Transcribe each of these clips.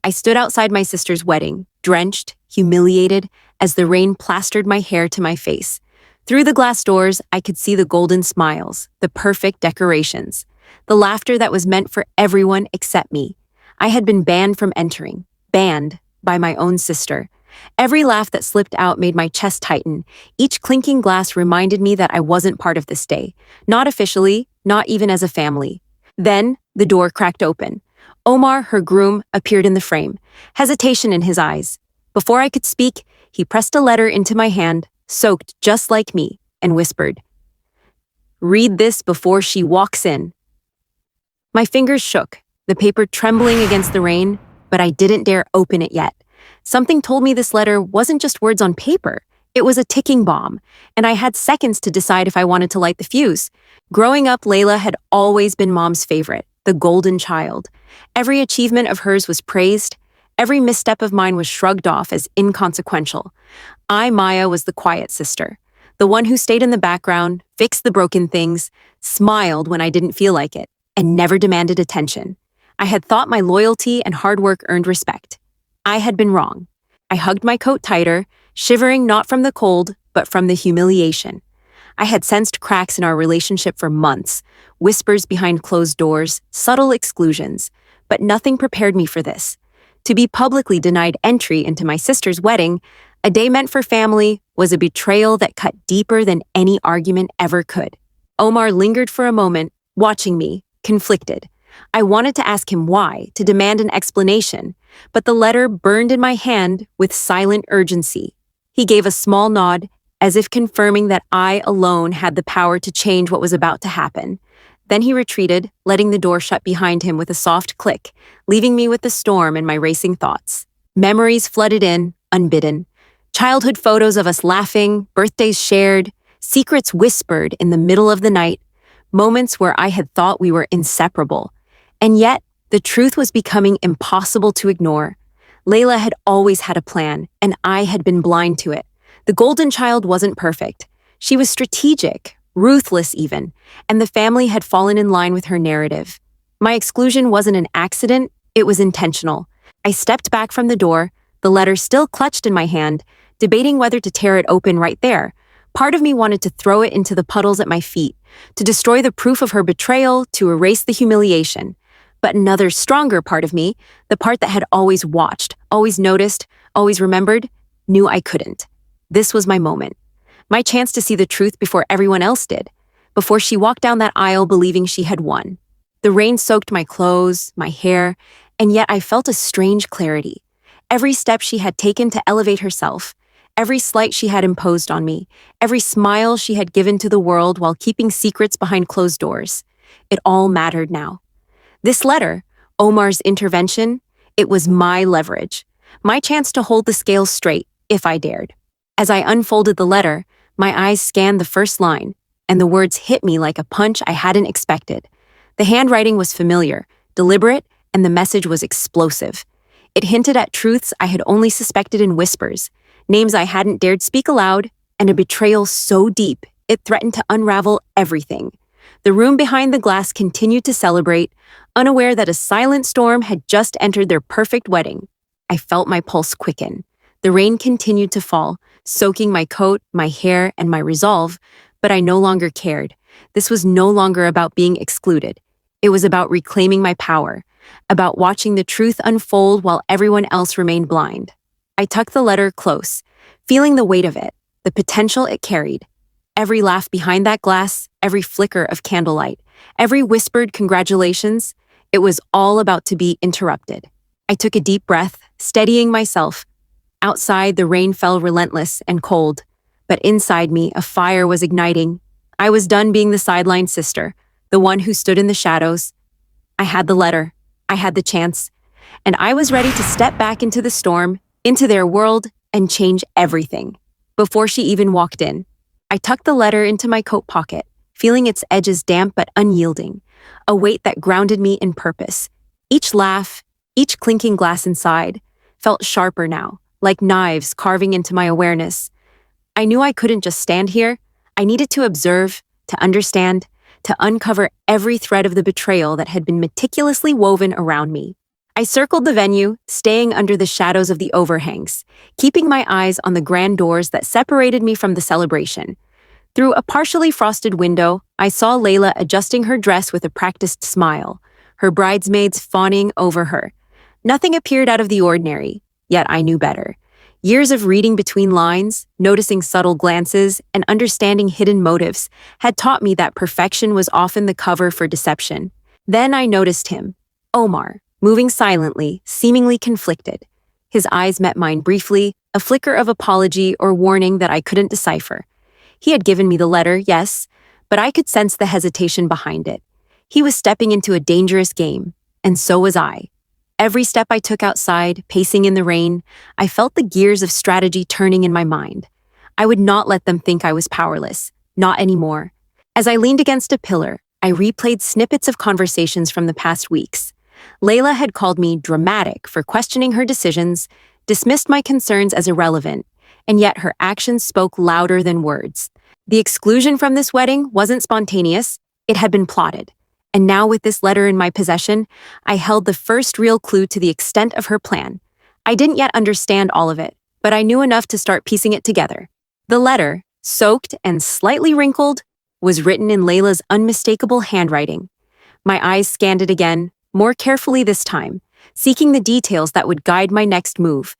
I stood outside my sister's wedding, drenched, humiliated, as the rain plastered my hair to my face. Through the glass doors, I could see the golden smiles, the perfect decorations, the laughter that was meant for everyone except me. I had been banned from entering, banned by my own sister. Every laugh that slipped out made my chest tighten. Each clinking glass reminded me that I wasn't part of this day, not officially, not even as a family. Then, the door cracked open. Omar, her groom, appeared in the frame, hesitation in his eyes. Before I could speak, he pressed a letter into my hand, soaked just like me, and whispered, "Read this before she walks in." My fingers shook, the paper trembling against the rain, but I didn't dare open it yet. Something told me this letter wasn't just words on paper. It was a ticking bomb, and I had seconds to decide if I wanted to light the fuse. Growing up, Layla had always been Mom's favorite, the golden child. Every achievement of hers was praised. Every misstep of mine was shrugged off as inconsequential. Maya, was the quiet sister, the one who stayed in the background, fixed the broken things, smiled when I didn't feel like it, and never demanded attention. I had thought my loyalty and hard work earned respect. I had been wrong. I hugged my coat tighter, shivering not from the cold, but from the humiliation. I had sensed cracks in our relationship for months, whispers behind closed doors, subtle exclusions, but nothing prepared me for this. To be publicly denied entry into my sister's wedding, a day meant for family, was a betrayal that cut deeper than any argument ever could. Omar lingered for a moment, watching me, conflicted. I wanted to ask him why, to demand an explanation, but the letter burned in my hand with silent urgency. He gave a small nod, as if confirming that I alone had the power to change what was about to happen. Then he retreated, letting the door shut behind him with a soft click, leaving me with the storm and my racing thoughts. Memories flooded in, unbidden. Childhood photos of us laughing, birthdays shared, secrets whispered in the middle of the night, moments where I had thought we were inseparable. And yet, the truth was becoming impossible to ignore. Layla had always had a plan, and I had been blind to it. The golden child wasn't perfect. She was strategic, ruthless even, and the family had fallen in line with her narrative. My exclusion wasn't an accident, it was intentional. I stepped back from the door, the letter still clutched in my hand, debating whether to tear it open right there. Part of me wanted to throw it into the puddles at my feet, to destroy the proof of her betrayal, to erase the humiliation. But another stronger part of me, the part that had always watched, always noticed, always remembered, knew I couldn't. This was my moment. My chance to see the truth before everyone else did, before she walked down that aisle believing she had won. The rain soaked my clothes, my hair, and yet I felt a strange clarity. Every step she had taken to elevate herself, every slight she had imposed on me, every smile she had given to the world while keeping secrets behind closed doors, it all mattered now. This letter, Omar's intervention, it was my leverage, my chance to hold the scales straight, if I dared. As I unfolded the letter, my eyes scanned the first line, and the words hit me like a punch I hadn't expected. The handwriting was familiar, deliberate, and the message was explosive. It hinted at truths I had only suspected in whispers, names I hadn't dared speak aloud, and a betrayal so deep it threatened to unravel everything. The room behind the glass continued to celebrate, unaware that a silent storm had just entered their perfect wedding. I felt my pulse quicken. The rain continued to fall, soaking my coat, my hair, and my resolve, but I no longer cared. This was no longer about being excluded. It was about reclaiming my power, about watching the truth unfold while everyone else remained blind. I tucked the letter close, feeling the weight of it, the potential it carried. Every laugh behind that glass, every flicker of candlelight, every whispered congratulations, it was all about to be interrupted. I took a deep breath, steadying myself. Outside, the rain fell relentless and cold, but inside me, a fire was igniting. I was done being the sideline sister, the one who stood in the shadows. I had the letter, I had the chance, and I was ready to step back into the storm, into their world, and change everything. Before she even walked in, I tucked the letter into my coat pocket, feeling its edges damp but unyielding, a weight that grounded me in purpose. Each laugh, each clinking glass inside, felt sharper now, like knives carving into my awareness. I knew I couldn't just stand here. I needed to observe, to understand, to uncover every thread of the betrayal that had been meticulously woven around me. I circled the venue, staying under the shadows of the overhangs, keeping my eyes on the grand doors that separated me from the celebration. Through a partially frosted window, I saw Layla adjusting her dress with a practiced smile, her bridesmaids fawning over her. Nothing appeared out of the ordinary, yet I knew better. Years of reading between lines, noticing subtle glances, and understanding hidden motives had taught me that perfection was often the cover for deception. Then I noticed him, Omar, moving silently, seemingly conflicted. His eyes met mine briefly, a flicker of apology or warning that I couldn't decipher. He had given me the letter, yes, but I could sense the hesitation behind it. He was stepping into a dangerous game, and so was I. Every step I took outside, pacing in the rain, I felt the gears of strategy turning in my mind. I would not let them think I was powerless, not anymore. As I leaned against a pillar, I replayed snippets of conversations from the past weeks. Layla had called me dramatic for questioning her decisions, dismissed my concerns as irrelevant, and yet her actions spoke louder than words. The exclusion from this wedding wasn't spontaneous, it had been plotted. And now with this letter in my possession, I held the first real clue to the extent of her plan. I didn't yet understand all of it, but I knew enough to start piecing it together. The letter, soaked and slightly wrinkled, was written in Layla's unmistakable handwriting. My eyes scanned it again, more carefully this time, seeking the details that would guide my next move.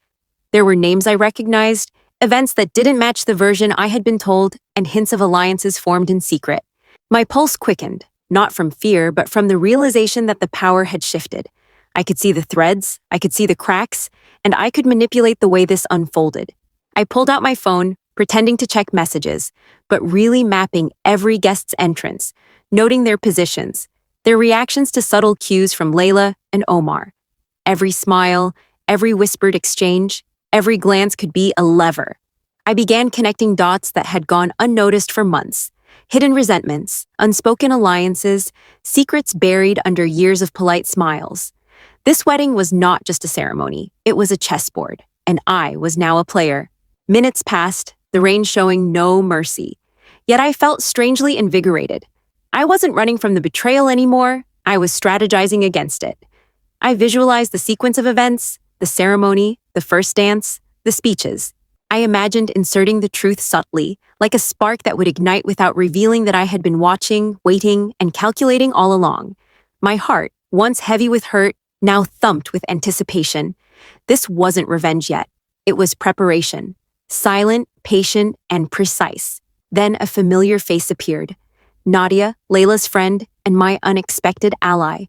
There were names I recognized, events that didn't match the version I had been told, and hints of alliances formed in secret. My pulse quickened, not from fear, but from the realization that the power had shifted. I could see the threads, I could see the cracks, and I could manipulate the way this unfolded. I pulled out my phone, pretending to check messages, but really mapping every guest's entrance, noting their positions, their reactions to subtle cues from Layla and Omar. Every smile, every whispered exchange, every glance could be a lever. I began connecting dots that had gone unnoticed for months. Hidden resentments, unspoken alliances, secrets buried under years of polite smiles. This wedding was not just a ceremony, it was a chessboard, and I was now a player. Minutes passed, the rain showing no mercy. Yet I felt strangely invigorated. I wasn't running from the betrayal anymore, I was strategizing against it. I visualized the sequence of events, the ceremony, the first dance, the speeches. I imagined inserting the truth subtly, like a spark that would ignite without revealing that I had been watching, waiting, and calculating all along. My heart, once heavy with hurt, now thumped with anticipation. This wasn't revenge yet. It was preparation. Silent, patient, and precise. Then a familiar face appeared. Nadia, Layla's friend, and my unexpected ally.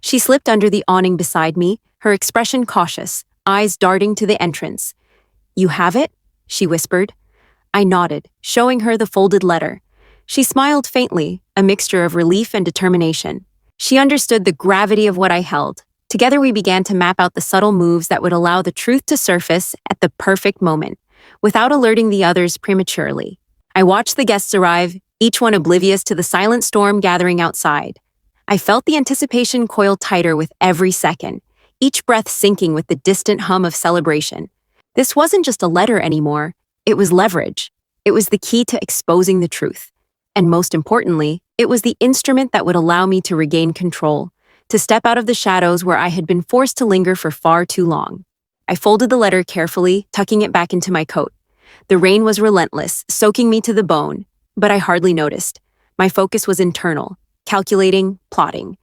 She slipped under the awning beside me, her expression cautious, eyes darting to the entrance. "You have it?" she whispered. I nodded, showing her the folded letter. She smiled faintly, a mixture of relief and determination. She understood the gravity of what I held. Together we began to map out the subtle moves that would allow the truth to surface at the perfect moment, without alerting the others prematurely. I watched the guests arrive, each one oblivious to the silent storm gathering outside. I felt the anticipation coil tighter with every second, each breath sinking with the distant hum of celebration. This wasn't just a letter anymore, it was leverage. It was the key to exposing the truth. And most importantly, it was the instrument that would allow me to regain control, to step out of the shadows where I had been forced to linger for far too long. I folded the letter carefully, tucking it back into my coat. The rain was relentless, soaking me to the bone, but I hardly noticed. My focus was internal, calculating, plotting.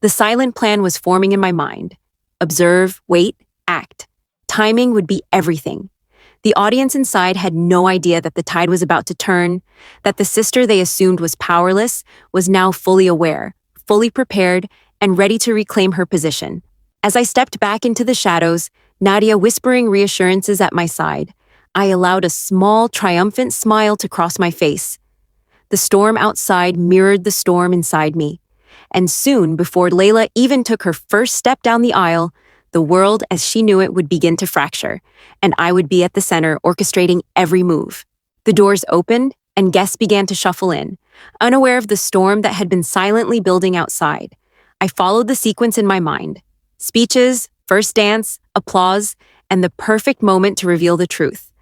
The silent plan was forming in my mind. Observe, wait, act. Timing would be everything. The audience inside had no idea that the tide was about to turn, that the sister they assumed was powerless was now fully aware, fully prepared, and ready to reclaim her position. As I stepped back into the shadows, Nadia whispering reassurances at my side, I allowed a small, triumphant smile to cross my face. The storm outside mirrored the storm inside me. And soon, before Layla even took her first step down the aisle, the world as she knew it would begin to fracture, and I would be at the center orchestrating every move. The doors opened, and guests began to shuffle in, unaware of the storm that had been silently building outside. I followed the sequence in my mind. Speeches, first dance, applause, and the perfect moment to reveal the truth.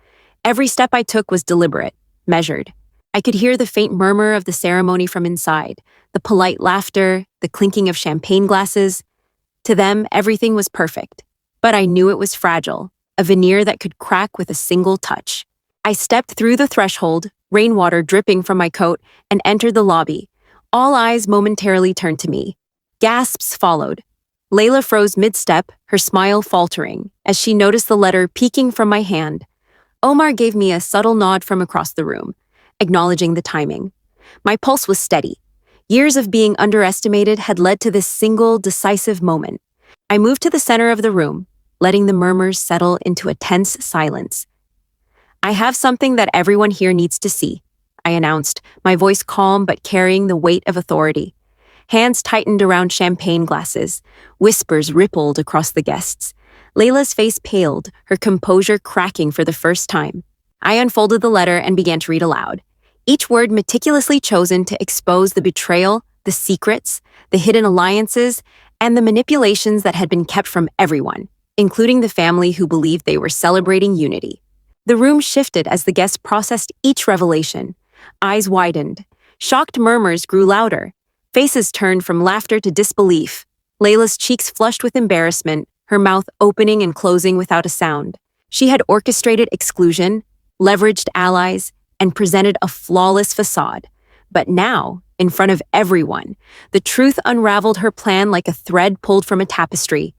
Every step I took was deliberate, measured. I could hear the faint murmur of the ceremony from inside, the polite laughter, the clinking of champagne glasses. To them, everything was perfect. But I knew it was fragile, a veneer that could crack with a single touch. I stepped through the threshold, rainwater dripping from my coat, and entered the lobby. All eyes momentarily turned to me. Gasps followed. Layla froze mid-step, her smile faltering, as she noticed the letter peeking from my hand. Omar gave me a subtle nod from across the room, acknowledging the timing. My pulse was steady. Years of being underestimated had led to this single, decisive moment. I moved to the center of the room, letting the murmurs settle into a tense silence. I have something that everyone here needs to see, I announced, my voice calm but carrying the weight of authority. Hands tightened around champagne glasses. Whispers rippled across the guests. Layla's face paled, her composure cracking for the first time. I unfolded the letter and began to read aloud, each word meticulously chosen to expose the betrayal, the secrets, the hidden alliances, and the manipulations that had been kept from everyone, including the family who believed they were celebrating unity. The room shifted as the guests processed each revelation. Eyes widened. Shocked murmurs grew louder. Faces turned from laughter to disbelief. Layla's cheeks flushed with embarrassment, her mouth opening and closing without a sound. She had orchestrated exclusion, leveraged allies, and presented a flawless facade. But now, in front of everyone, the truth unraveled her plan like a thread pulled from a tapestry.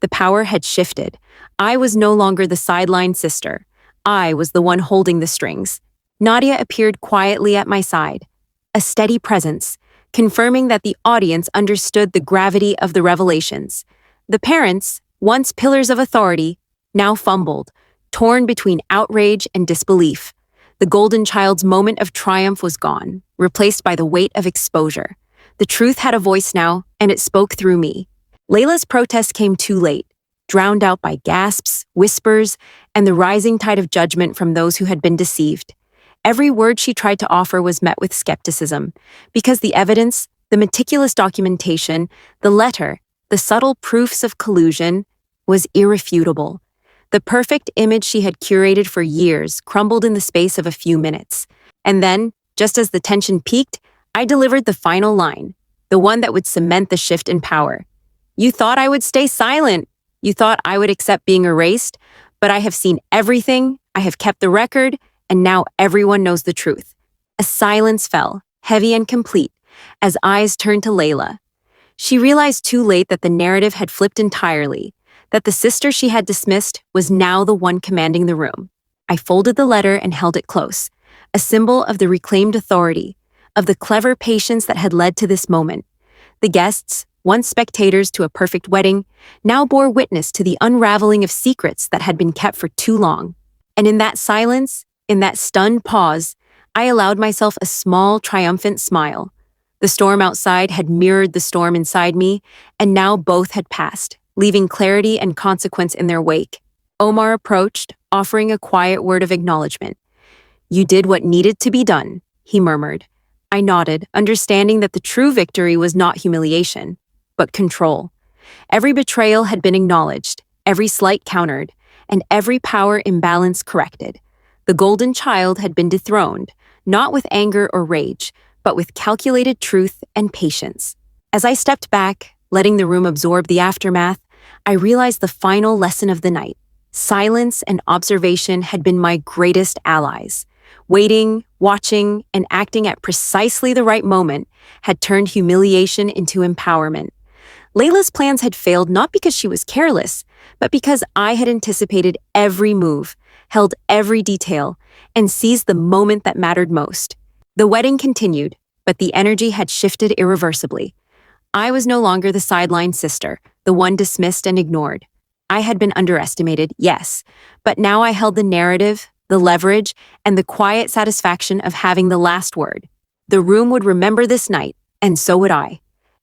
The power had shifted. I was no longer the sideline sister. I was the one holding the strings. Nadia appeared quietly at my side, a steady presence, confirming that the audience understood the gravity of the revelations. The parents, once pillars of authority, now fumbled, torn between outrage and disbelief. The golden child's moment of triumph was gone, replaced by the weight of exposure. The truth had a voice now, and it spoke through me. Layla's protest came too late, drowned out by gasps, whispers, and the rising tide of judgment from those who had been deceived. Every word she tried to offer was met with skepticism, because the evidence, the meticulous documentation, the letter, the subtle proofs of collusion, was irrefutable. The perfect image she had curated for years crumbled in the space of a few minutes. And then, just as the tension peaked, I delivered the final line, the one that would cement the shift in power. You thought I would stay silent. You thought I would accept being erased, but I have seen everything, I have kept the record, and now everyone knows the truth. A silence fell, heavy and complete, as eyes turned to Layla. She realized too late that the narrative had flipped entirely, that the sister she had dismissed was now the one commanding the room. I folded the letter and held it close, a symbol of the reclaimed authority, of the clever patience that had led to this moment. The guests, once spectators to a perfect wedding, now bore witness to the unraveling of secrets that had been kept for too long. And in that silence, in that stunned pause, I allowed myself a small, triumphant smile. The storm outside had mirrored the storm inside me, and now both had passed, leaving clarity and consequence in their wake. Omar approached, offering a quiet word of acknowledgement. "You did what needed to be done," he murmured. I nodded, understanding that the true victory was not humiliation, but control. Every betrayal had been acknowledged, every slight countered, and every power imbalance corrected. The golden child had been dethroned, not with anger or rage, but with calculated truth and patience. As I stepped back, letting the room absorb the aftermath, I realized the final lesson of the night. Silence and observation had been my greatest allies. Waiting, watching, and acting at precisely the right moment had turned humiliation into empowerment. Layla's plans had failed not because she was careless, but because I had anticipated every move, held every detail, and seized the moment that mattered most. The wedding continued, but the energy had shifted irreversibly. I was no longer the sideline sister, the one dismissed and ignored. I had been underestimated, yes, but now I held the narrative, the leverage, and the quiet satisfaction of having the last word. The room would remember this night, and so would I.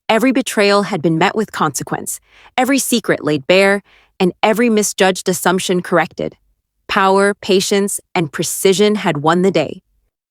Every betrayal had been met with consequence, every secret laid bare, and every misjudged assumption corrected. Power, patience, and precision had won the day.